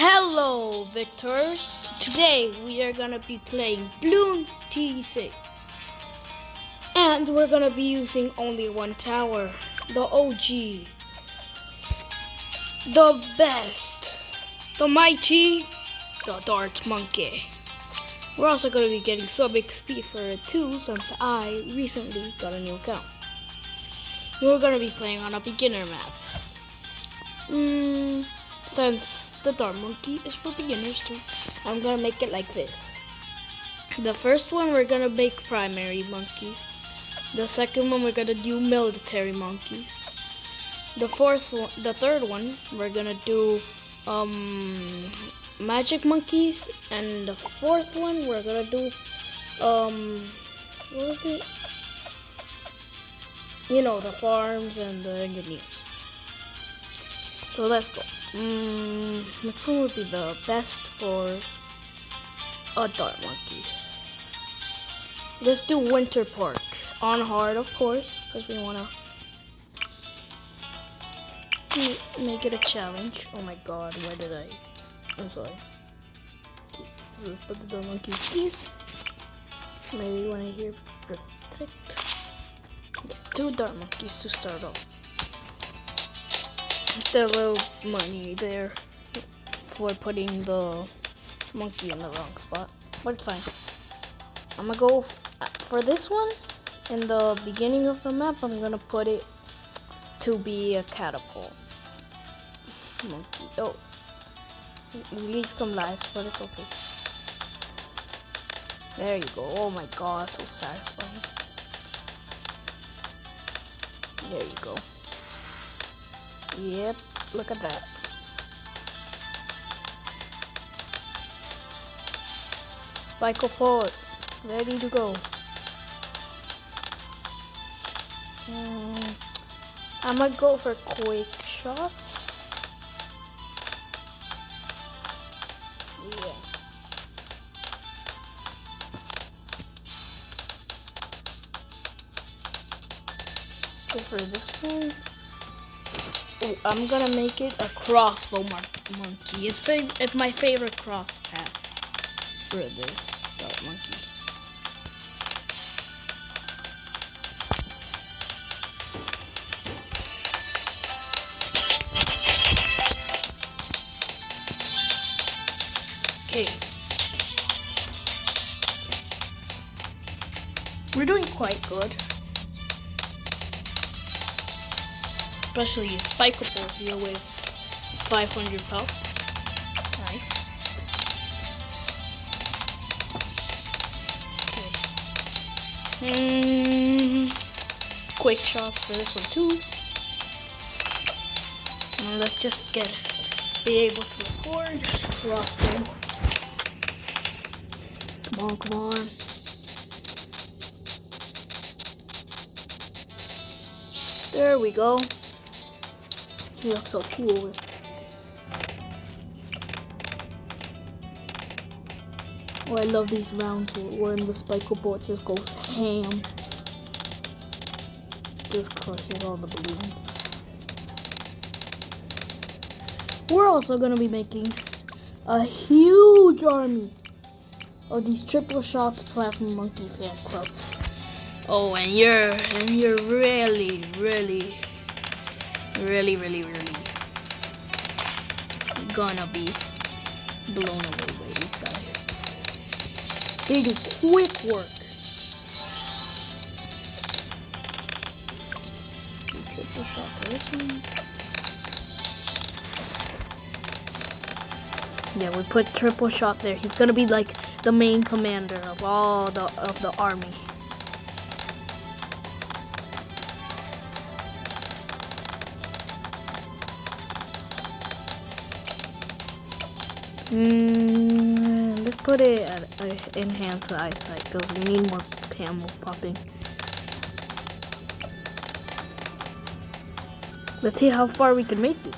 Hello, Victors! Today we are gonna be playing Bloons T6. And we're gonna be using only one tower. The OG. The best. The mighty. The Dart Monkey. We're also gonna be getting some XP for it too, since I recently got a new account. We're gonna be playing on a beginner map. Since the Dart Monkey is for beginners too, I'm gonna make it like this. The first one we're gonna make primary monkeys. The second one we're gonna do military monkeys. The third one we're gonna do magic monkeys, and the fourth one we're gonna do what was it? You know, the farms and the engineers. So let's go. Which one would be the best for a Dart Monkey? Let's do Winter Park. On hard, of course, because we want to make it a challenge. Oh my god, why did I? I'm sorry. Okay, so put the Dart Monkey here. Maybe when I hear protect. Yeah, 2 Dart Monkeys to start off. There's a little money there for putting the monkey in the wrong spot, but it's fine. I'm gonna go for this one. In the beginning of the map, I'm gonna put it to be a catapult monkey. Oh, we leak some lives, but it's okay. There you go. Oh my god, so satisfying. There you go. Yep, look at that. Spike port, ready to go. I'm gonna go for quick shots. Yeah. Go for this one. Oh, I'm gonna make it a crossbow monkey. It's my favorite cross path for this Dart Monkey. Okay. We're doing quite good. Especially a spikeable here with 500 pops. Nice. Okay. Quick shots for this one too. And let's just be able to record. Crossbow. Come on. There we go. He looks so cool. Oh, I love these rounds when the spikeable just goes ham. Just crushes all the balloons. We're also gonna be making a huge army of these triple shots plasma monkey fan clubs. Oh, and you're really gonna be blown away by these guys. They do quick work. Triple shot for this one. Yeah, we put triple shot there. He's gonna be like the main commander of all of the army. Let's put it at enhance the eyesight because we need more camo popping. Let's see how far we can make it.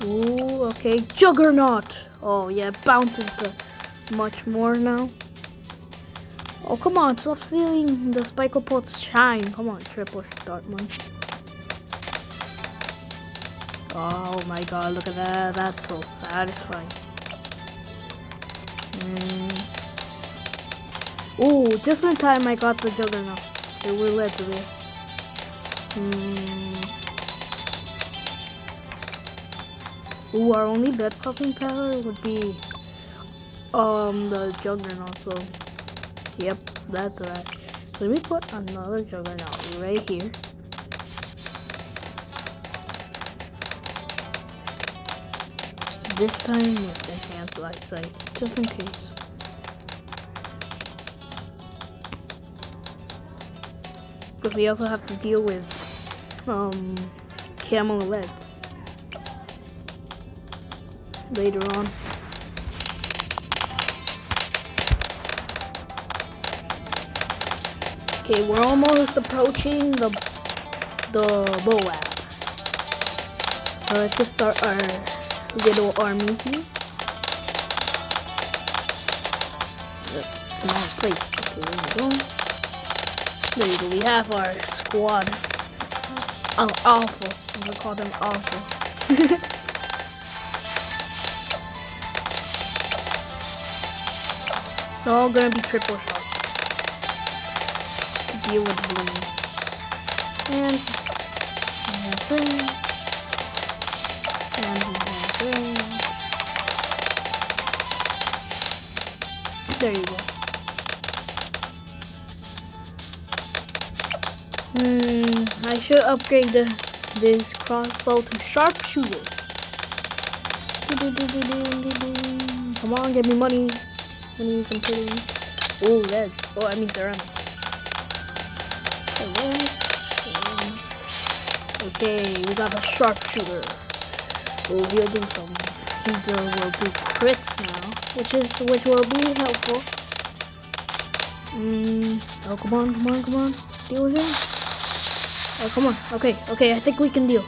Ooh, okay, Juggernaut. Oh yeah, it bounces much more now. Oh, come on, stop stealing the Spike Pot's shine. Come on, triple start monkey. Oh my god, look at that. That's so satisfying. Ooh, just in time I got the Juggernaut. There were leads there. Ooh, our only lead popping power would be the Juggernaut, so yep, that's right. So we put another Juggernaut right here. This time with enhanced light sight, just in case. Because we also have to deal with camo LEDs later on. Okay, we're almost approaching the Boab. So let's just start our little armies here. Come on, place. Okay, there we go. There you go. We have our squad. Oh, alpha. I'm gonna call them alpha. They're all gonna be triple shots to deal with the bloons. And there you go. I should upgrade this crossbow to sharpshooter. Come on, give me money. Money some pudding. Oh, red. Oh, I mean ceramic. Okay, we got the sharpshooter. Oh, he'll do some. He will do crits now, which will be helpful. Oh, come on. Deal with him. Oh, come on. Okay, I think we can deal.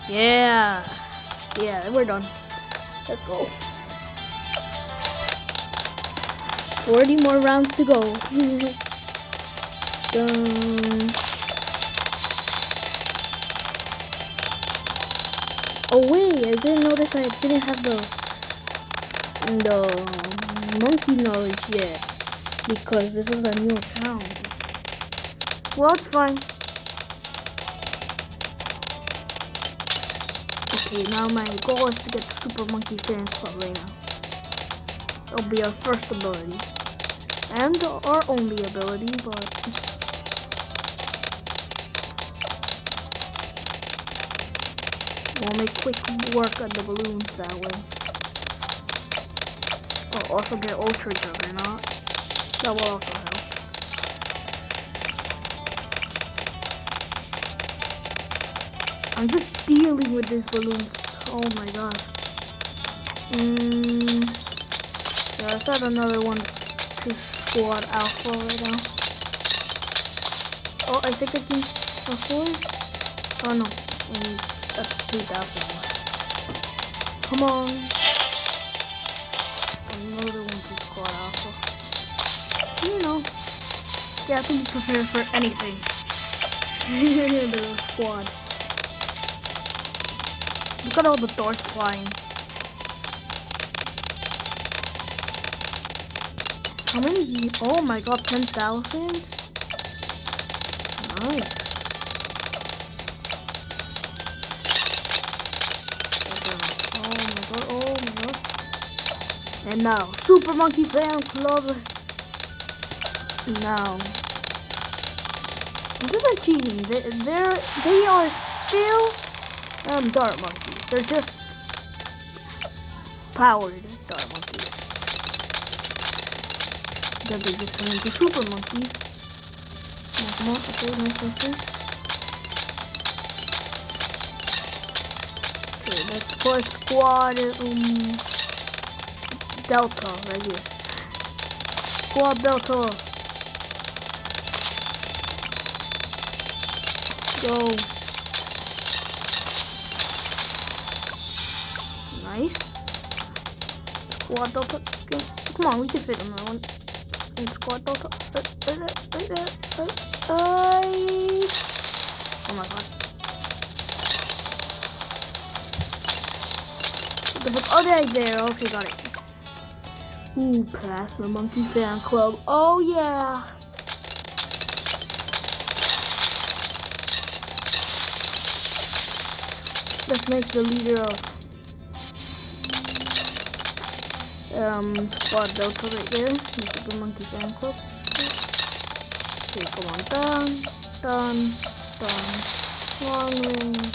Yeah, we're done. Let's go. 40 more rounds to go. Dun. Oh wait, I didn't notice I didn't have the monkey knowledge yet because this is a new account. Well, it's fine. Okay, now my goal is to get the Super Monkey Fan Club right now. It'll be our first ability. And our only ability, but we'll make quick work of the balloons that way. We'll also get Ultra Juggernaut. That will also help. I'm just dealing with these balloons. Oh my god. Yeah, let's add another one to squad alpha right now. Oh, I think I can afford. Oh no, I need 2,000 more. Come on. Another one to squad alpha. You know, you have to be prepared for anything. The squad. Look at all the darts flying. How many? Oh my god, 10,000? Nice. Oh my god. And now, Super Monkey Fan Club. Now, this isn't cheating. They are still dart monkeys. They're just powered dart monkeys. Then they just turn into super monkeys. Come on, okay, nice. Okay, let's put squad Delta right here. Squad Delta. Go. Nice. Squad Delta. Come on, we can fit him in squad delta. Right there. Oh my god. Oh, there. Okay, got it. Ooh, Plasma Monkey Fan Club. Oh, yeah. Let's make the leader of Squad Delta right there. The Super Monkey Fan Club. Okay, come on. Done. Long range.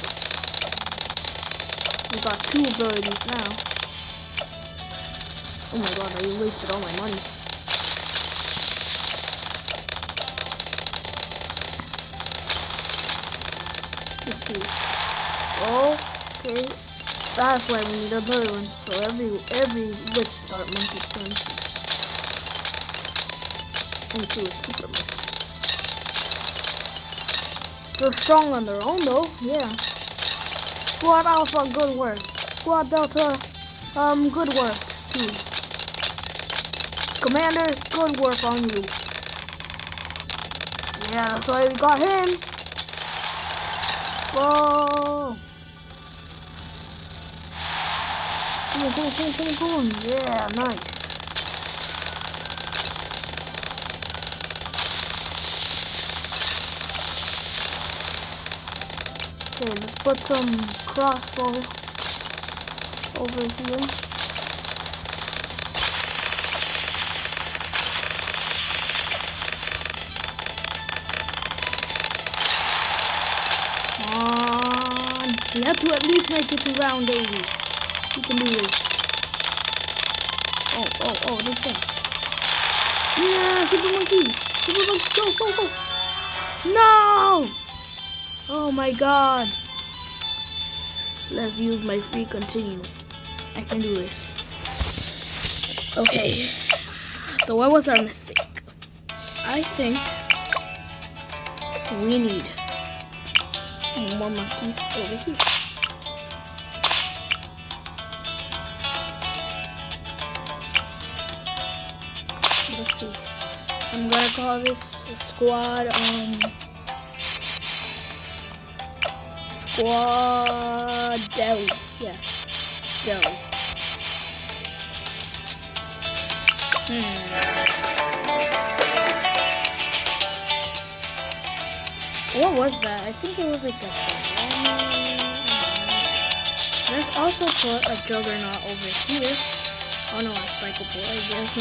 We got 2 abilities now. Oh my god, I wasted all my money. Let's see. Okay. That's why we need another one. So every witch start monkey turns into a super monkey. They're strong on their own though, yeah. Squad Alpha, good work. Squad Delta, good work too. Commander, good work on you. Yeah, that's why we got him. Whoa. Come on. Yeah, nice. Okay, let's put some crossbow over here. We have to at least make it to round 80. We can do this. Oh, this guy. Yeah, Super Monkeys. Go. No! Oh my god. Let's use my free continue. I can do this. Okay. So what was our mistake? I think we need more monkeys over here. Let's see. I'm gonna call this squad Squad Deli. Yeah. Deli. What was that? I think it was like a salami. Let's also put a juggernaut over here. Oh no, a spikeable, I guess.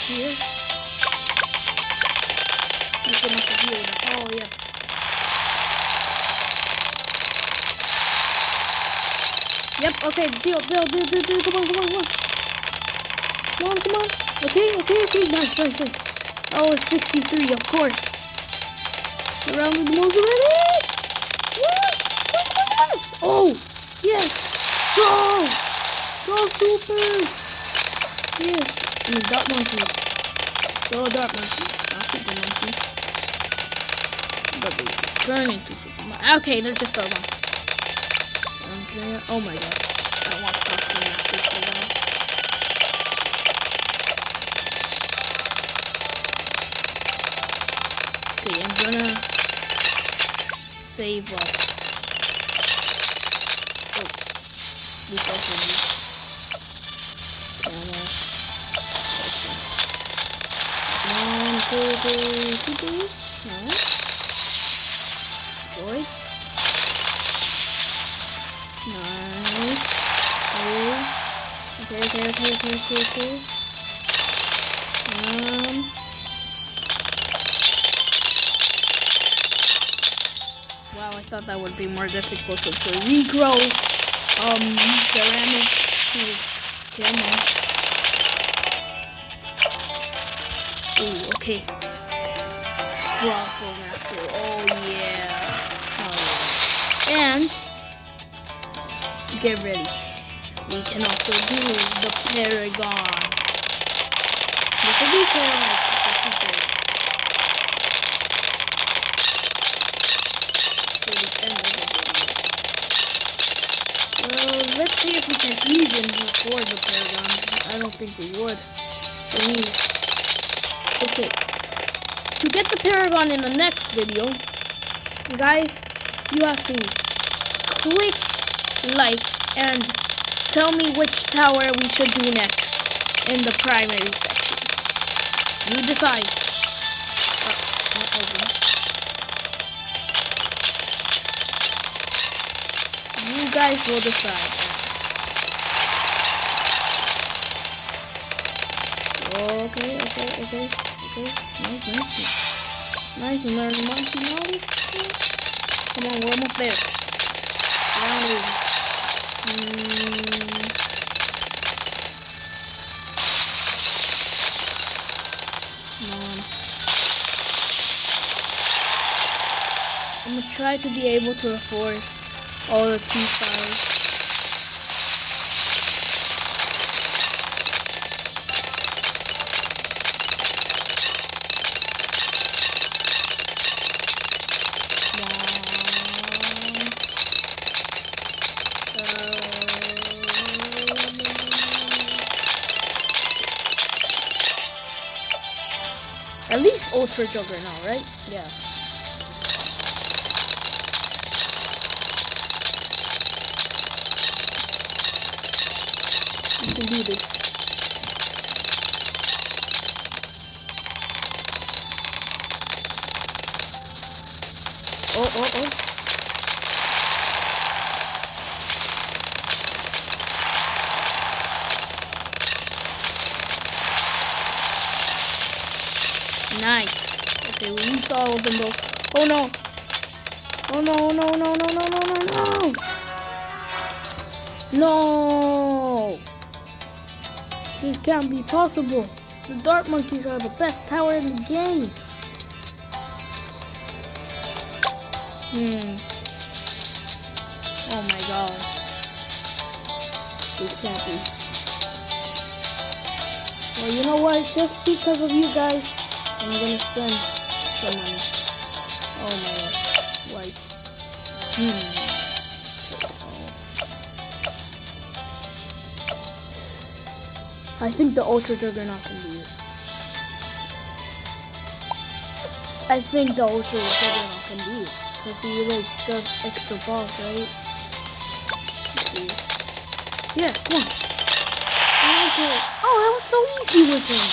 Here. You can also heal them. Oh yeah. Yep, okay, deal. Come on. Okay. Nice. Oh, it's 63, of course. Around with the most relics. Oh, yes. Go supers. Yes. Dark monkeys. Still dark monkeys. Not super monkeys. But they turn into super monkeys. Okay, they're just dark monkeys. Okay. Oh my god. I want Crossbow Master so bad. Okay, I'm gonna save up. Oh, this also needs ammo. Okay. 1, 2, 3, 2. Alright. Boy. Nice. Okay. Wow, I thought that would be more difficult since we regrow ceramics with camera. Ooh, okay. Crossbow Master. Oh yeah. And get ready. We can also do the Paragon. Which will be for like the super. For the end of the video. Well, let's see if we can even afford the paragon. I don't think we would. Okay. To get the paragon in the next video, guys, you have to click like and tell me which tower we should do next in the primary section. You decide. Not open. You guys will decide. Okay. Nice and learn monkey knowledge. Come on, we're almost there. Come on. I'm gonna try to be able to afford all the T5s. At least Ultra Juggernaut, right? Yeah. You can do this. Oh. Nice. Okay, we used all of them though. Oh no. Oh no. No. This can't be possible. The Dart Monkeys are the best tower in the game. Oh my god. This can't be. Well, you know what? Just because of you guys, I'm gonna spend some money. Oh my god. Like, I think the Ultra Juggernaut can do this. I think the Ultra Juggernaut can do it. Because he like does extra balls, right? Let's see. Yeah, come on. Oh, that was so easy with him.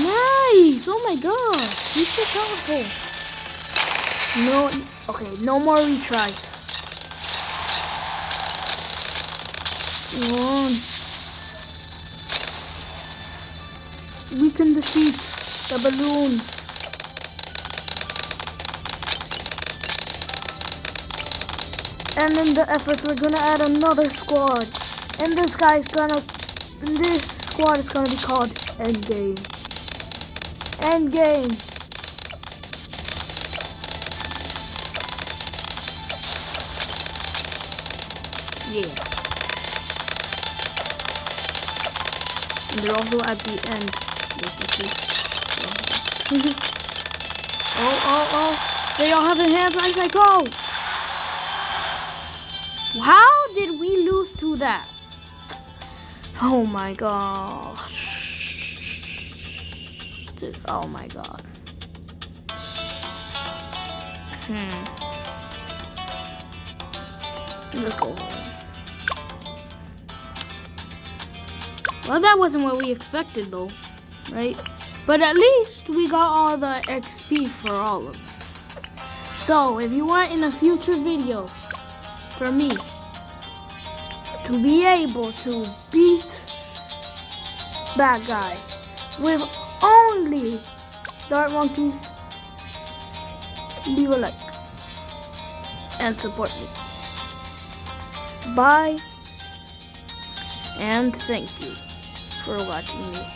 Nice! Oh my god! He's so powerful. No, okay, no more retries. Come on. We can defeat the balloons. And in the efforts, we're gonna add another squad. And this squad is gonna be called Endgame. Endgame. Yeah. And they're also at the end, basically. Oh. They all have their hands. I say go. How did we lose to that? Oh my gosh. Oh my god. Let's go. Well, that wasn't what we expected though, right? But at least we got all the XP for all of them. So, if you want in a future video for me to be able to beat that guy with only Dart Monkeys, leave a like and support me. Bye and thank you for watching me.